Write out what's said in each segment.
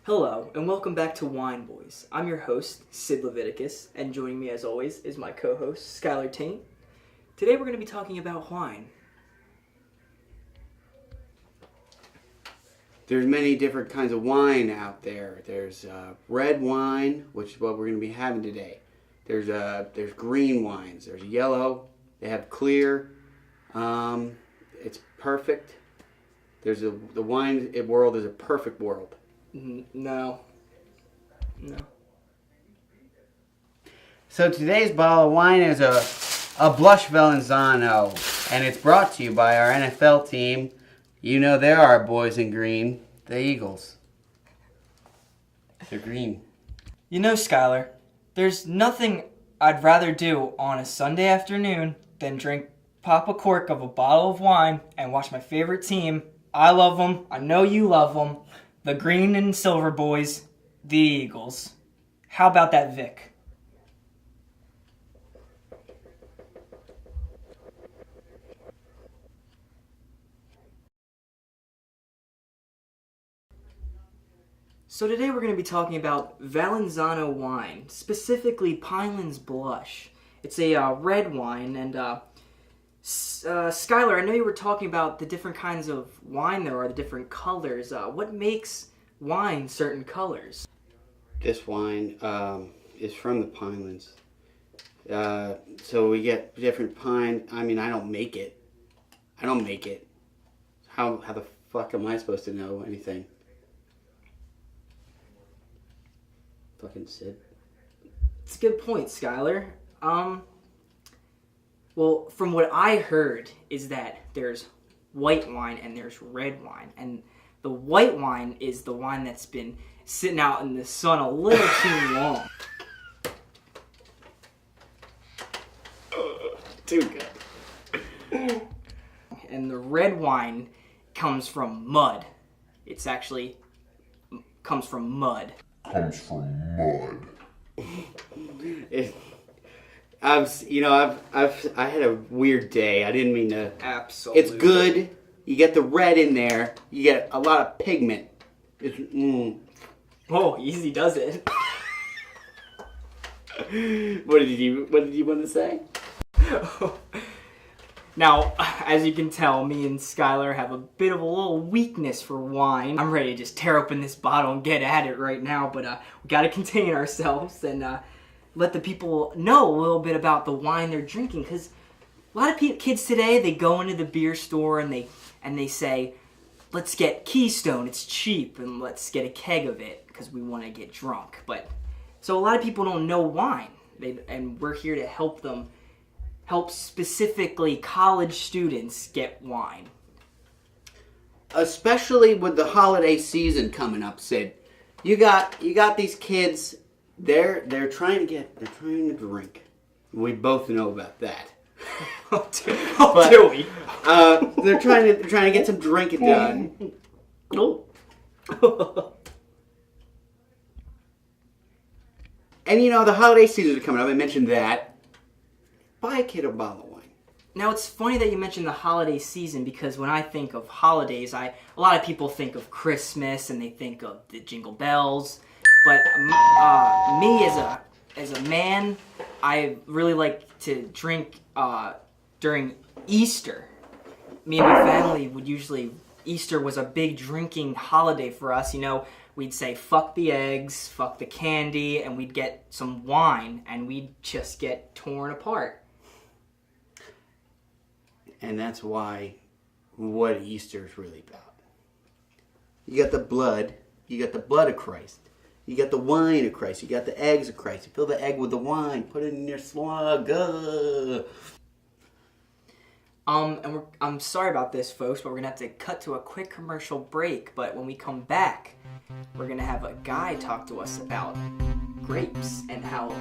Hello, and welcome back to Wine Boys. I'm your host, Sid Laviticus, and joining me as always is my co-host, Skylar Taint. Today we're going to be talking about wine. There's many different kinds of wine out there. There's red wine, which is what we're going to be having today. There's green wines. There's yellow. They have clear. It's perfect. The wine world is a perfect world. No. So today's bottle of wine is a Blush Valenzano, and it's brought to you by our NFL team. You know they're our boys in green, the Eagles. They're green. You know, Skylar, there's nothing I'd rather do on a Sunday afternoon than pop a cork of a bottle of wine and watch my favorite team. I love them. I know you love them. The green and silver boys, the Eagles. How about that, Vic? So today we're going to be talking about Valenzano wine, specifically Pineland's Blush. It's a red wine, and Skylar, I know you were talking about the different kinds of wine there are, the different colors. What makes wine certain colors? This wine is from the Pinelands. So we get different pine. I mean, I don't make it. How the fuck am I supposed to know anything? Fucking Sid. It's a good point, Skylar. Well, from what I heard is that there's white wine and there's red wine. And the white wine is the wine that's been sitting out in the sun a little too long. Too good. And the red wine comes from mud. It's actually comes from mud. I had a weird day. I didn't mean to. Absolutely. It's good. You get the red in there. You get a lot of pigment. Oh, easy does it. What did you want to say? Now, as you can tell, me and Skylar have a bit of a little weakness for wine. I'm ready to just tear open this bottle and get at it right now, but we gotta contain ourselves and let the people know a little bit about the wine they're drinking. Because a lot of kids today, they go into the beer store and they say, let's get Keystone, it's cheap, and let's get a keg of it because we want to get drunk. But so a lot of people don't know wine, and we're here to help specifically college students get wine. Especially with the holiday season coming up, Sid. You got these kids. They're trying to drink. We both know about that. Do we? They're trying to get some drinking done. Oh. And the holiday season is coming up. I mentioned that. Buy a kid a bottle of wine. Now, it's funny that you mentioned the holiday season, because when I think of holidays, a lot of people think of Christmas and they think of the Jingle Bells. But me as a man, I really like to drink during Easter. Me and my family Easter was a big drinking holiday for us. We'd say fuck the eggs, fuck the candy, and we'd get some wine, and we'd just get torn apart. And that's what Easter is really about. You got the blood of Christ. You got the wine of Christ. You got the eggs of Christ. You fill the egg with the wine. Put it in your slug. I'm sorry about this, folks, but we're gonna have to cut to a quick commercial break. But when we come back, we're gonna have a guy talk to us about grapes and how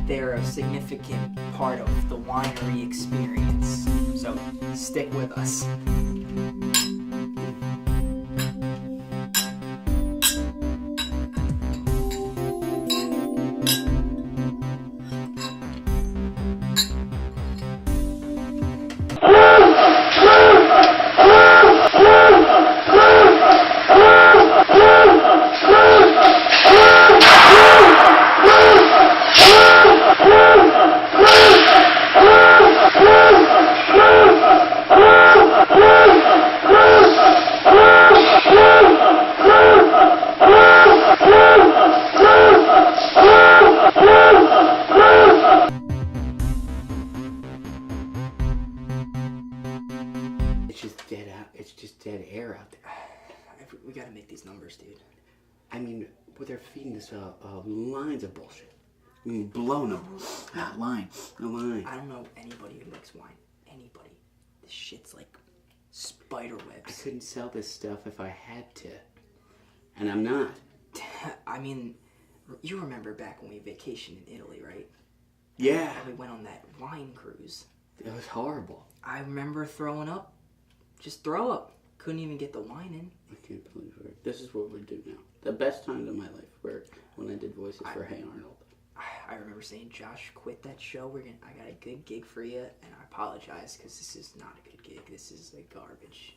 they're a significant part of the winery experience. So stick with us. these numbers, dude? I mean, what they're feeding us lines of bullshit. I mean, blowing them. A line. I don't know anybody who makes wine. Anybody. This shit's like spider I webs. couldn't sell this stuff if I had to. And I'm not. I mean, you remember back when we vacationed in Italy, right? Yeah. And we went on that wine cruise. It was horrible. I remember throwing up. Just throw up. Couldn't even get the wine in. I can't believe it. This is what we do now. The best times of my life were when I did voices for Hey Arnold. I remember saying, Josh, quit that show. I got a good gig for you, and I apologize because this is not a good gig. This is like garbage.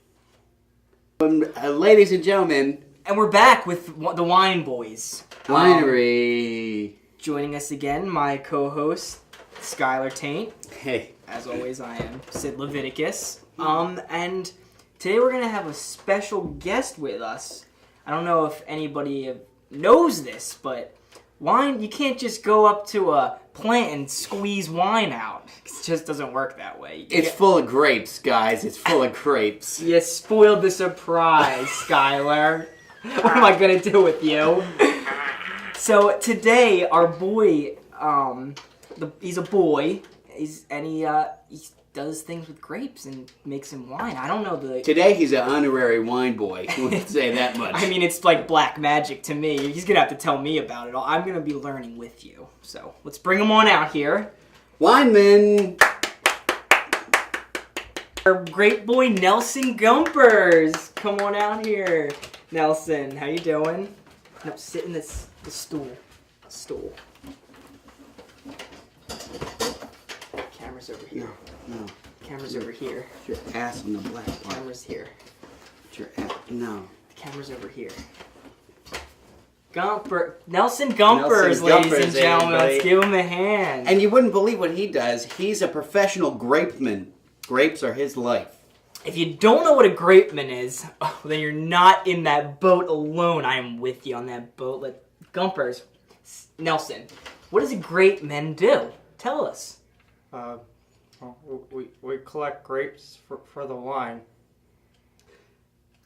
Ladies and gentlemen, and we're back with the Wine Boys. Winery. Joining us again, my co-host, Skylar Taint. Hey. As always, I am Sid Laviticus. And today we're going to have a special guest with us. I don't know if anybody knows this, but wine, you can't just go up to a plant and squeeze wine out. It just doesn't work that way. It's full of grapes, guys. It's full of grapes. You spoiled the surprise, Skylar. What am I going to do with you? So today, our boy, he's a boy, he does things with grapes and makes him wine. I don't know the... Today he's an honorary wine boy. I wouldn't say that much. I mean, it's like black magic to me. He's going to have to tell me about it all. I'm going to be learning with you. So let's bring him on out here. Wineman! Our great boy, Nelson Gumpers. Come on out here. Nelson, how you doing? No, sit in the stool. Stool. Camera's over here. No. Camera's over here. Put your ass on the black part. Camera's here. Put your ass... No. The camera's over here. Nelson Gumpers, ladies and gentlemen. Everybody. Let's give him a hand. And you wouldn't believe what he does. He's a professional grapeman. Grapes are his life. If you don't know what a grapeman is, then you're not in that boat alone. I am with you on that boat. Gumpers, Nelson, what does a grapeman do? Tell us. We collect grapes for the wine.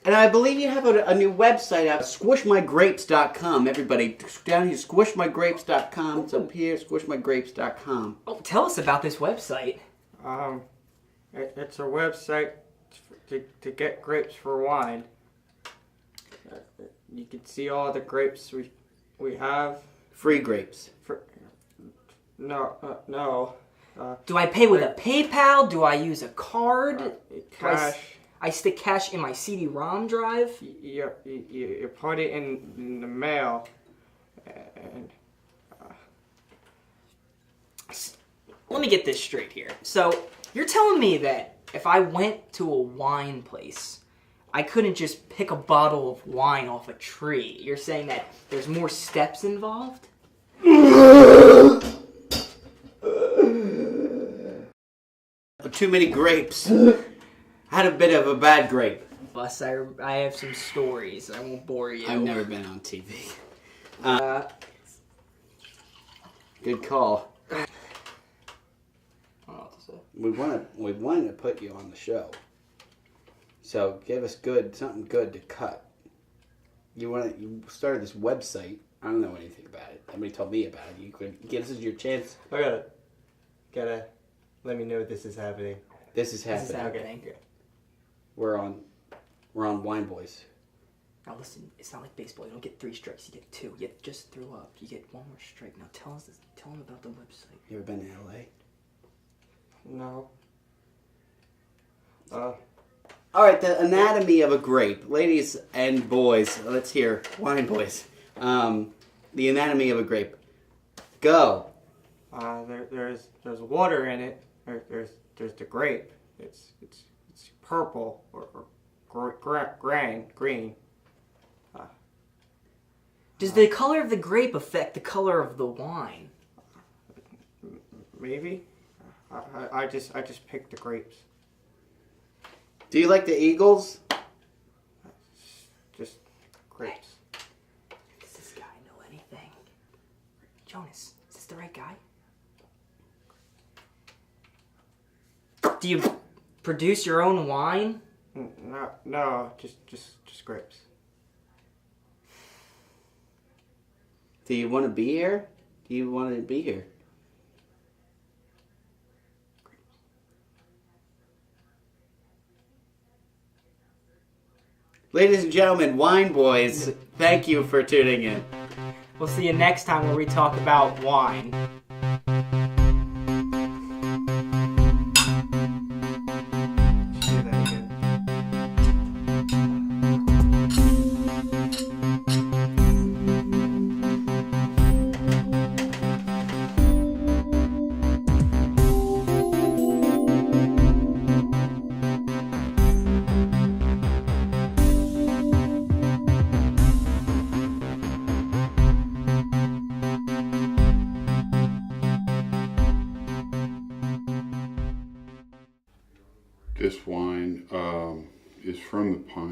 And I believe you have a new website out, squishmygrapes.com. Everybody, down here, squishmygrapes.com. It's up here, squishmygrapes.com. Oh, tell us about this website. It's a website to get grapes for wine. You can see all the grapes we have. Free grapes. No. Do I pay with a PayPal? Do I use a card? Cash. I stick cash in my CD-ROM drive? You put it in the mail, and Let me get this straight here. So, you're telling me that if I went to a wine place, I couldn't just pick a bottle of wine off a tree. You're saying that there's more steps involved? Too many grapes. I had a bit of a bad grape. Bus, I have some stories. I won't bore you. I've never been on TV. Good call. I don't know what to say. We wanted to put you on the show. So give us something good to cut. You started this website. I don't know anything about it. Nobody told me about it. You could give us your chance. I gotta let me know this is happening. This is happening. This is happening. Okay. We're on Wine Boys. Now listen, it's not like baseball. You don't get 3 strikes. You get 2. You just threw up. You get 1 more strike. Now tell them about the website. You ever been to LA? No. All right, the anatomy of a grape. Ladies and boys, let's hear. Wine Boys. The anatomy of a grape. Go. There's water in it. There's the grape. It's purple or green. Does the color of the grape affect the color of the wine? Maybe. I just picked the grapes. Do you like the Eagles? Just grapes. Does this guy know anything? Jonas, is this the right guy? Do you produce your own wine? No, just grapes. Do you want to be here? Do you want to be here? Ladies and gentlemen, Wine Boys, thank you for tuning in. We'll see you next time where we talk about wine. Do that again. This wine is from the pine.